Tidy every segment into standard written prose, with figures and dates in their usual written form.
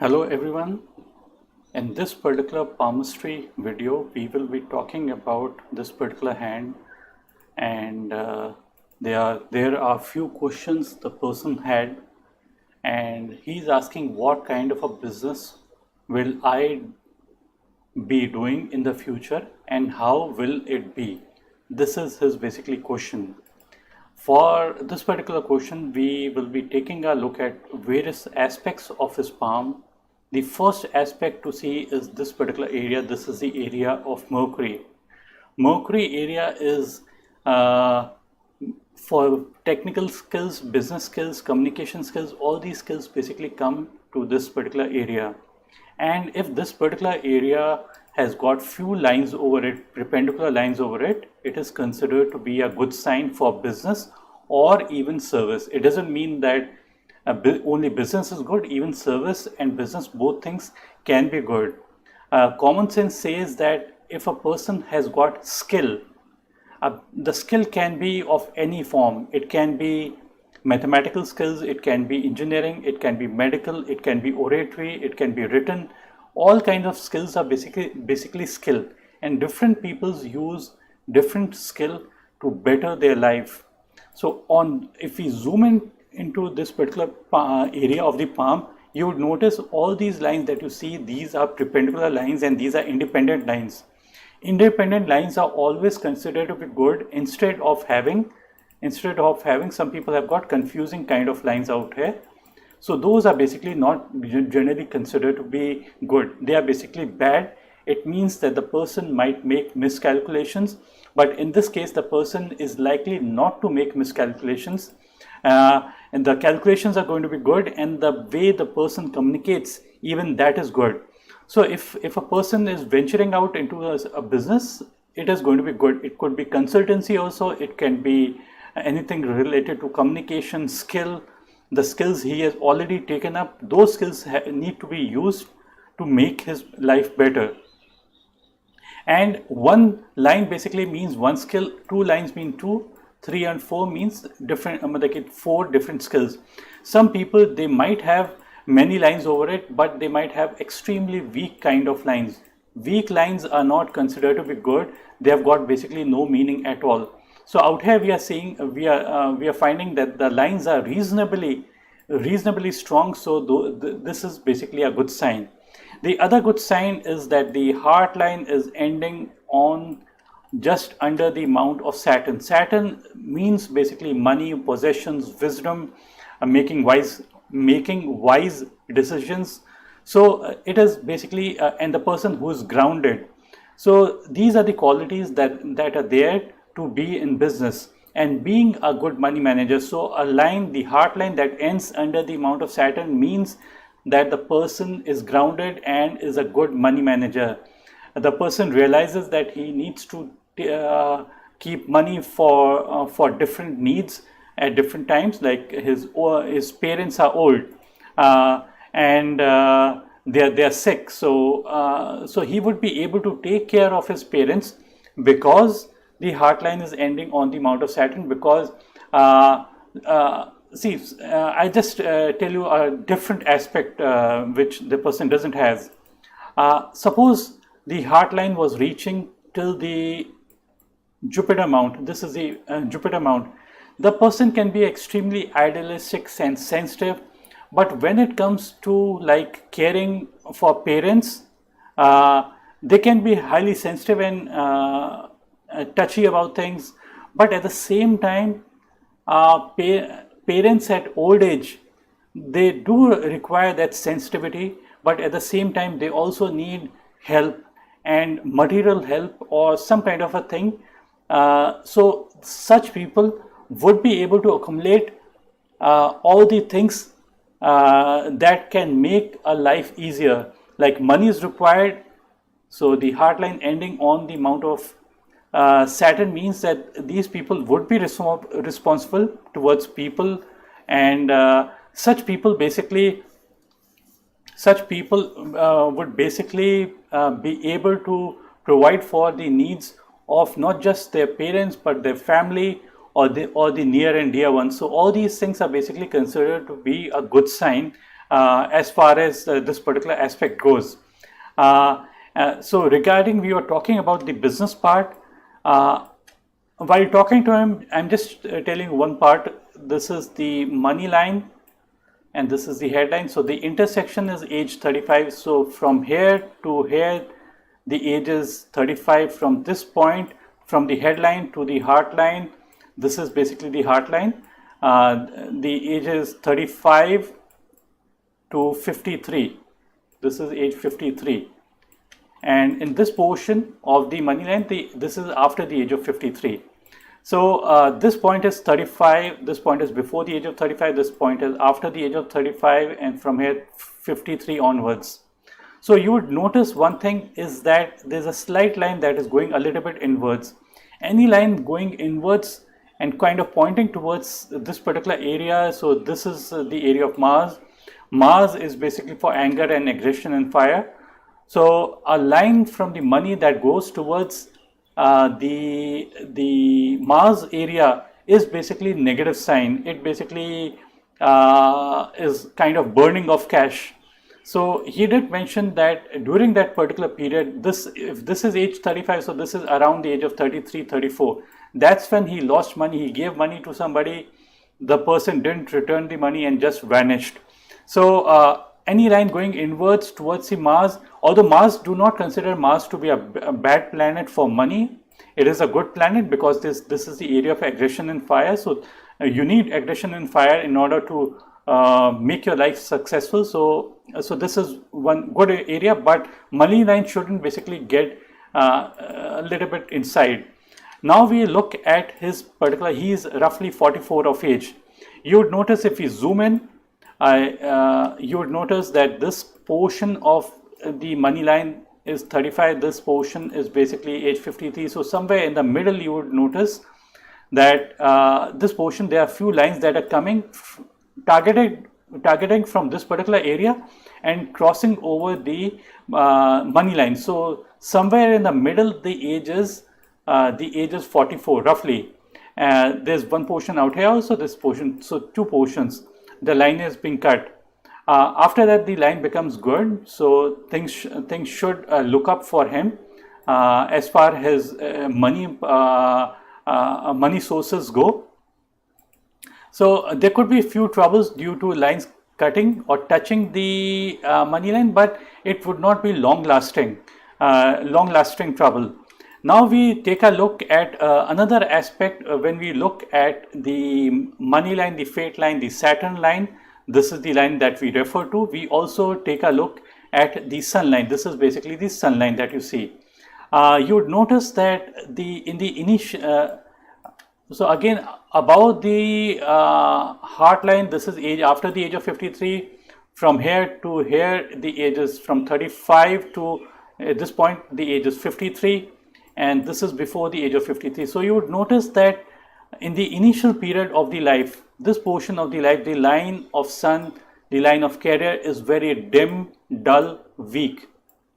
Hello everyone. In this particular palmistry video, we will be talking about this particular hand, and there are few questions the person had, and he's asking what kind of a business will I be doing in the future and how will it be? This is his basically question. For this particular question, we will be taking a look at various aspects of his palm. The first aspect to see is this particular area. This is the area of Mercury. Mercury area is for technical skills, business skills, communication skills. All these skills basically come to this particular area. And if this particular area has got few lines over it, perpendicular lines over it, it is considered to be a good sign for business or even service. It doesn't mean that only business is good, even service and business, both things can be good. Common sense says that if a person has got skill, the skill can be of any form. It can be mathematical skills, it can be engineering, it can be medical, it can be oratory, it can be written. All kinds of skills are basically skill, and different peoples use different skill to better their life. So if we zoom in into this particular area of the palm, you would notice all these lines that you see, these are perpendicular lines and these are independent lines. Independent lines are always considered to be good instead of having some people have got confusing kind of lines out here. So those are basically not generally considered to be good. They are basically bad. It means that the person might make miscalculations, but in this case the person is likely not to make miscalculations, and the calculations are going to be good, and the way the person communicates, even that is good. So if a person is venturing out into a business, it is going to be good. It could be consultancy also, it can be anything related to communication skill. The skills he has already taken up, those skills need to be used to make his life better. And one line basically means one skill, two lines mean two, 3 and 4 means different, like 4 different skills. Some people, they might have many lines over it, but they might have extremely weak kind of lines. Weak lines are not considered to be good. They have got basically no meaning at all. So out here we are seeing, we are finding that the lines are reasonably strong. So this is basically a good sign. The other good sign is that the heart line is ending on just under the mount of Saturn. Saturn means basically money, possessions, wisdom, making wise decisions. So it is basically and the person who is grounded. So these are the qualities that are there to be in business and being a good money manager. So a line, the heart line that ends under the mount of Saturn, means that the person is grounded and is a good money manager. The person realizes that he needs to keep money for different needs at different times. Like his parents are old, and they are sick, so he would be able to take care of his parents because the heart line is ending on the mount of Saturn. Because see, I just tell you a different aspect which the person doesn't have. Suppose the heart line was reaching till the Jupiter mount. This is the Jupiter mount. The person can be extremely idealistic and sensitive, but when it comes to like caring for parents, they can be highly sensitive and touchy about things. But at the same time, parents at old age, they do require that sensitivity, but at the same time they also need help and material help or some kind of a thing. So such people would be able to accumulate all the things that can make a life easier. Like money is required, so the heart line ending on the mount of Saturn means that these people would be responsible towards people, and such people would basically be able to provide for the needs of not just their parents but their family or the near and dear ones. So all these things are basically considered to be a good sign as far as this particular aspect goes. So regarding, we were talking about the business part. While talking to him, I'm just telling one part. This is the money line and this is the headline. So the intersection is age 35. So from here to here, the age is 35. From this point, from the headline to the heart line, this is basically the heart line. The age is 35 to 53. This is age 53. And in this portion of the money line, this is after the age of 53. So this point is 35, this point is before the age of 35, this point is after the age of 35, and from here 53 onwards. So you would notice one thing is that there's a slight line that is going a little bit inwards. Any line going inwards and kind of pointing towards this particular area, so this is the area of Mars. Mars is basically for anger and aggression and fire. So a line from the money that goes towards the Mars area is basically negative sign. It basically is kind of burning of cash. So he did mention that during that particular period, if this is age 35, so this is around the age of 33, 34. That's when he lost money. He gave money to somebody, the person didn't return the money and just vanished. So any line going inwards towards the Mars, although Mars, do not consider Mars to be a bad planet for money. It is a good planet because this is the area of aggression and fire. So you need aggression and fire in order to make your life successful. So this is one good area, but money line shouldn't basically get a little bit inside. Now we look at his particular, he is roughly 44 of age. You would notice if we zoom in, you would notice that this portion of the money line is 35, this portion is basically age 53. So somewhere in the middle you would notice that this portion, there are few lines that are coming, targeting from this particular area and crossing over the money line. So somewhere in the middle the age is 44 roughly. There's one portion out here also, this portion, so two portions. The line is being cut. After that, the line becomes good. So things should look up for him as far as money sources go. So there could be a few troubles due to lines cutting or touching the money line, but it would not be long-lasting trouble. Now we take a look at another aspect when we look at the money line, the fate line, the Saturn line. This is the line that we refer to. We also take a look at the sun line. This is basically the sun line that you see. You would notice that in the initial, so again above the heart line, this is age after the age of 53. From here to here, the age is from 35 to at this point, the age is 53. And this is before the age of 53. So you would notice that in the initial period of the life, this portion of the life, the line of sun, the line of career is very dim, dull, weak.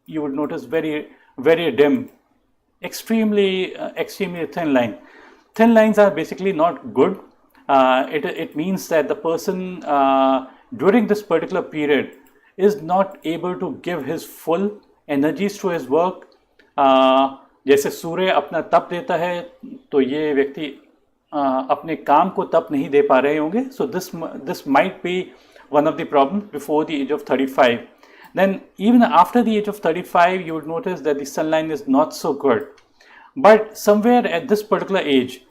You would notice very, very dim, extremely thin line. Thin lines are basically not good. It means that the person during this particular period is not able to give his full energies to his work. जैसे सूर्य अपना तप देता है तो ये व्यक्ति अपने काम को तप नहीं दे पा रहे होंगे. So this might be one of the problems before the age of 35. Then even after the age of 35, you would notice that the sun line is not so good. But somewhere at this particular age,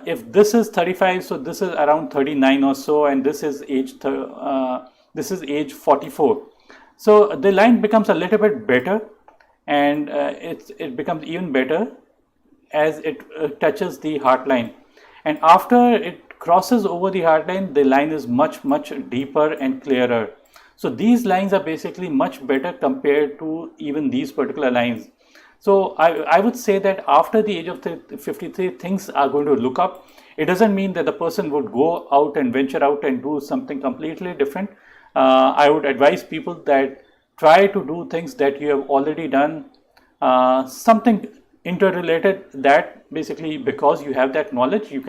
if this is 35, so this is around 39 or so, and this is age 44. So the line becomes a little bit better. And it becomes even better as it touches the heart line. And after it crosses over the heart line, the line is much, much deeper and clearer. So these lines are basically much better compared to even these particular lines. So I would say that after the age of 53, things are going to look up. It doesn't mean that the person would go out and venture out and do something completely different. I would advise people that try to do things that you have already done, something interrelated that basically because you have that knowledge, you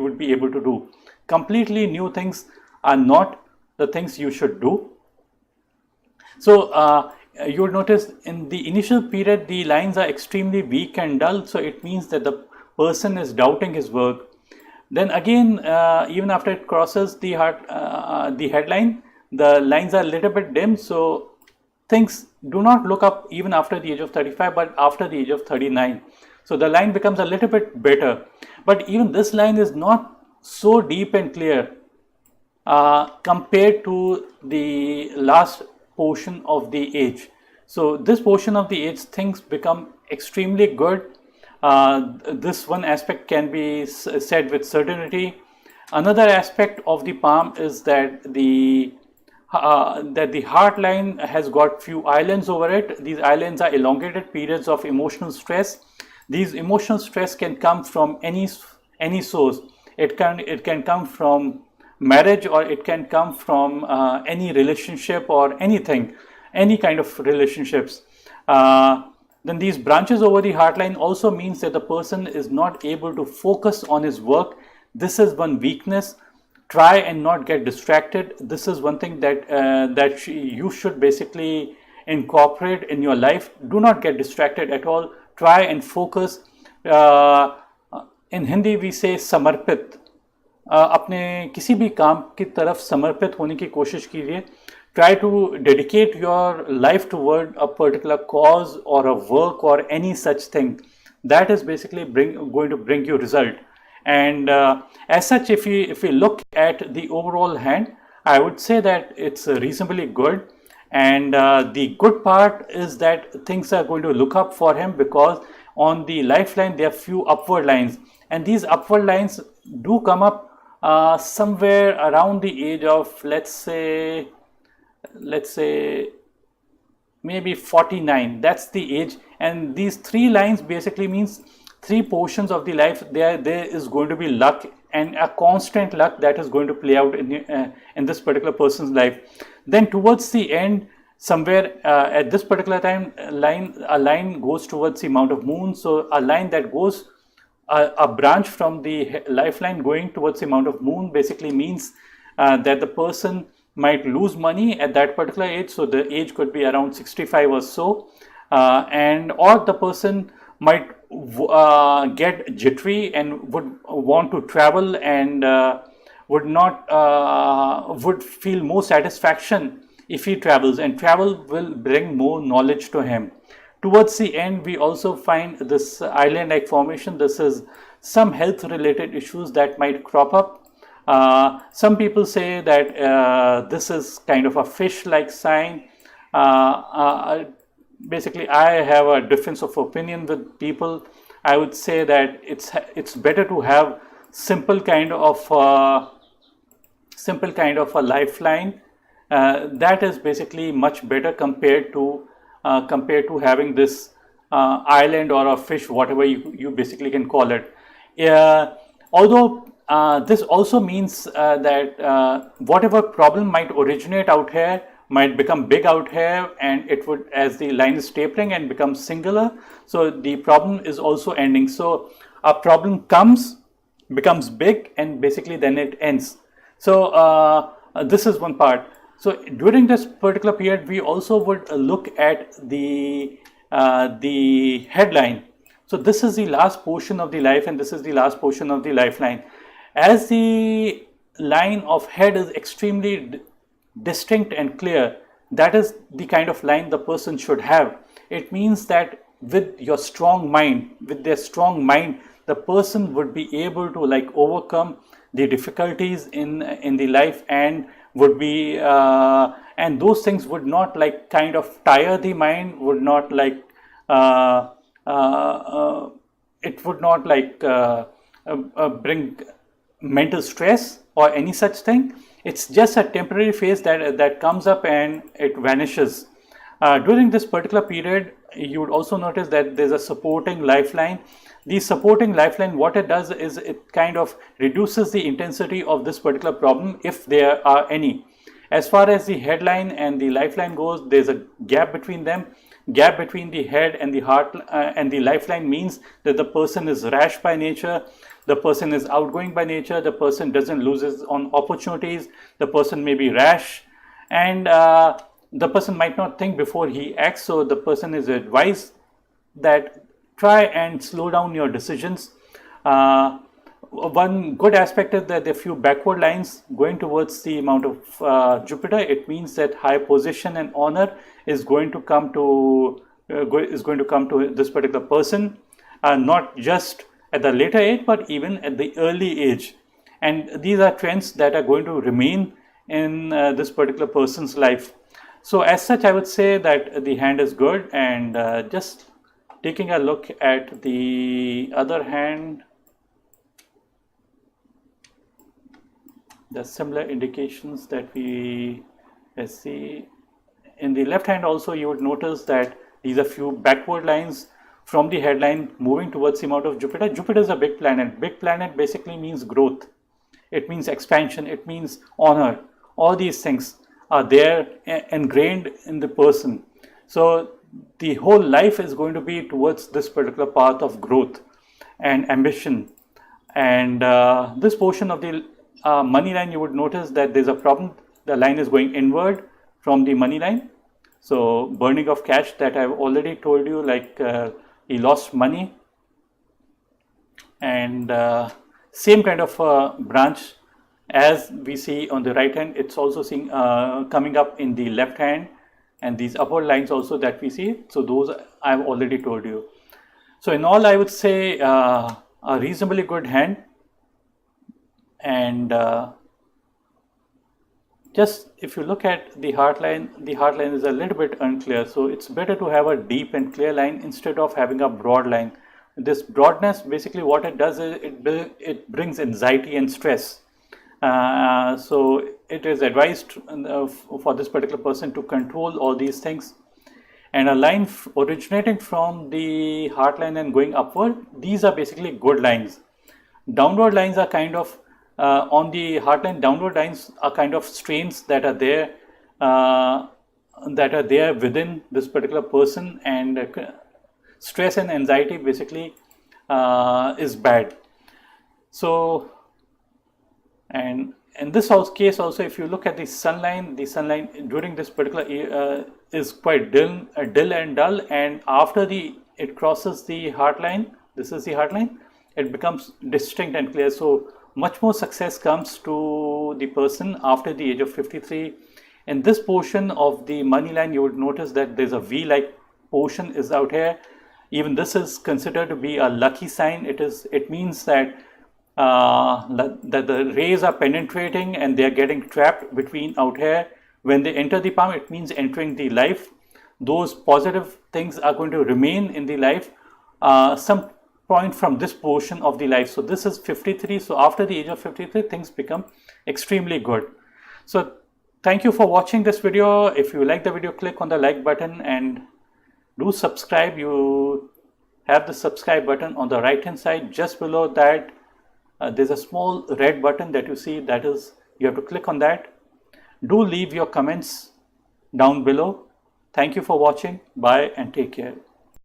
would be able to do. Completely new things are not the things you should do. So you would notice in the initial period, the lines are extremely weak and dull. So it means that the person is doubting his work. Then again, even after it crosses the the headline, the lines are a little bit dim. So things do not look up even after the age of 35, but after the age of 39. So the line becomes a little bit better. But even this line is not so deep and clear compared to the last portion of the age. So this portion of the age, things become extremely good. This one aspect can be said with certainty. Another aspect of the palm is that the heart line has got few islands over it. These islands are elongated periods of emotional stress. These emotional stress can come from any source. It can come from marriage, or it can come from any relationship or anything, any kind of relationships. Then these branches over the heart line also means that the person is not able to focus on his work. This is one weakness. Try and not get distracted. This is one thing that you should basically incorporate in your life. Do not get distracted at all. Try and focus. In Hindi we say samarpit. अपने किसी भी काम की तरफ समर्पित होने की कोशिश कीजिए. Try to dedicate your life toward a particular cause or a work or any such thing. That is basically going to bring you result. And as such, if we look at the overall hand, I would say that it's reasonably good. And the good part is that things are going to look up for him, because on the lifeline there are few upward lines, and these upward lines do come up somewhere around the age of, let's say maybe 49. That's the age. And these three lines basically means three portions of the life. There is going to be luck, and a constant luck that is going to play out in this particular person's life. Then towards the end, somewhere at this particular time, a line goes towards the amount of moon. So a line that goes a branch from the lifeline going towards the amount of moon basically means that the person might lose money at that particular age. So the age could be around 65 or so, or the person might get jittery and would want to travel, and would feel more satisfaction if he travels, and travel will bring more knowledge to him. Towards the end, we also find this island-like formation. This is some health-related issues that might crop up. Some people say that this is kind of a fish-like sign. Basically, I have a difference of opinion with people. I would say that it's better to have simple kind of a lifeline. That is basically much better compared to having this island or a fish, whatever you basically can call it. Although this also means that whatever problem might originate out here might become big out here, and it would, as the line is tapering and becomes singular, so the problem is also ending. So a problem becomes big, and basically then it ends. So this is one part. So during this particular period, we also would look at the headline. So this is the last portion of the life, and this is the last portion of the lifeline. As the line of head is extremely distinct and clear, that is the kind of line the person should have. It means that with their strong mind, the person would be able to overcome the difficulties in the life, and would be and those things would not kind of tire the mind, would not it would not bring mental stress or any such thing. It's just a temporary phase that comes up and it vanishes. During this particular period, you would also notice that there's a supporting lifeline. The supporting lifeline, what it does is it kind of reduces the intensity of this particular problem, if there are any. As far as the headline and the lifeline goes, there's a gap between them. Gap between the head and the heart and the lifeline means that the person is rash by nature. the person is outgoing by nature, the person doesn't loses on opportunities, the person may be rash, and the person might not think before he acts. So the person is advised that try and slow down your decisions. One good aspect is that there are few backward lines going towards the amount of Jupiter. It means that high position and honor is going to come to this particular person, not just at the later age, but even at the early age. And these are trends that are going to remain in this particular person's life. So as such, I would say that the hand is good. And just taking a look at the other hand, the similar indications that we see in the left hand also, you would notice that these are few backward lines from the headline moving towards the amount of Jupiter. Jupiter is a big planet. Big planet basically means growth. It means expansion. It means honor. All these things are there ingrained in the person. So the whole life is going to be towards this particular path of growth and ambition. And this portion of the money line, you would notice that there's a problem. The line is going inward from the money line. So burning of cash, that I've already told you, like he lost money. And same kind of branch as we see on the right hand, it's also seeing coming up in the left hand, and these upward lines also that we see. So those I've already told you. So in all, I would say a reasonably good hand. And just if you look at the heart line is a little bit unclear. So it's better to have a deep and clear line instead of having a broad line. This broadness, basically what it does is it brings anxiety and stress. So it is advised for this particular person to control all these things. And a line originating from the heart line and going upward, these are basically good lines. Downward lines are kind of on the heart line. Downward lines are kind of strains that are there within this particular person, and stress and anxiety basically is bad. So, and in this case also, if you look at the sun line during this particular is quite dull and dull, and after it crosses the heart line, this is the heart line, it becomes distinct and clear. So much more success comes to the person after the age of 53. In this portion of the money line, you would notice that there's a V-like portion is out here. Even this is considered to be a lucky sign. It means that that the rays are penetrating and they are getting trapped between out here. When they enter the palm, it means entering the life. Those positive things are going to remain in the life some point from this portion of the life. So this is 53. So after the age of 53, things become extremely good. So thank you for watching this video. If you like the video, click on the like button and do subscribe. You have the subscribe button on the right hand side. Just below that, there's a small red button that you see. That is, you have to click on that. Do leave your comments down below. Thank you for watching. Bye and take care.